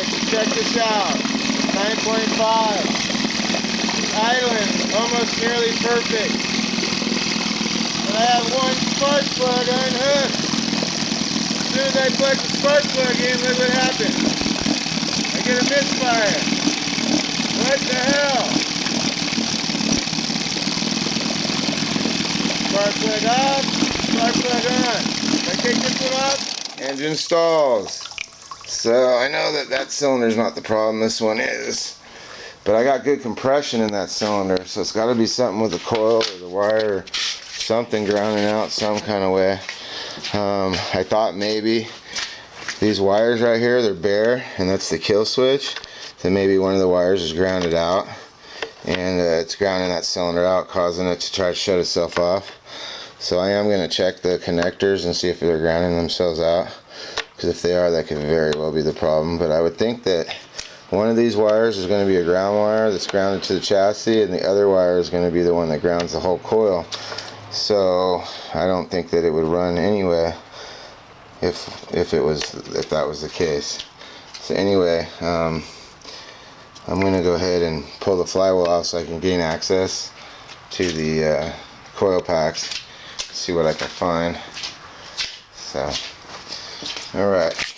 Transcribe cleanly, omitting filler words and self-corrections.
Alright, so check this out. 9.5. Idling, almost nearly perfect. But I have one spark plug unhooked. As soon as I plug the spark plug in, look what happens. I get a misfire. What the hell? Spark plug off, spark plug on. If I take this one off, engine stalls. So I know that cylinder's not the problem, this one is. But I got good compression in that cylinder, so it's got to be something with the coil or the wire or something grounding out some kind of way. I thought maybe these wires right here, they're bare, and that's the kill switch. So maybe one of the wires is grounded out, and it's grounding that cylinder out, causing it to try to shut itself off. So I am going to check the connectors and see if they're grounding themselves out, because if they are, that could very well be the problem. But I would think that one of these wires is going to be a ground wire that's grounded to the chassis, and the other wire is going to be the one that grounds the whole coil. So I don't think that it would run anyway if that was the case. So anyway, I'm going to go ahead and pull the flywheel off so I can gain access to the coil packs, see what I can find. So, alright.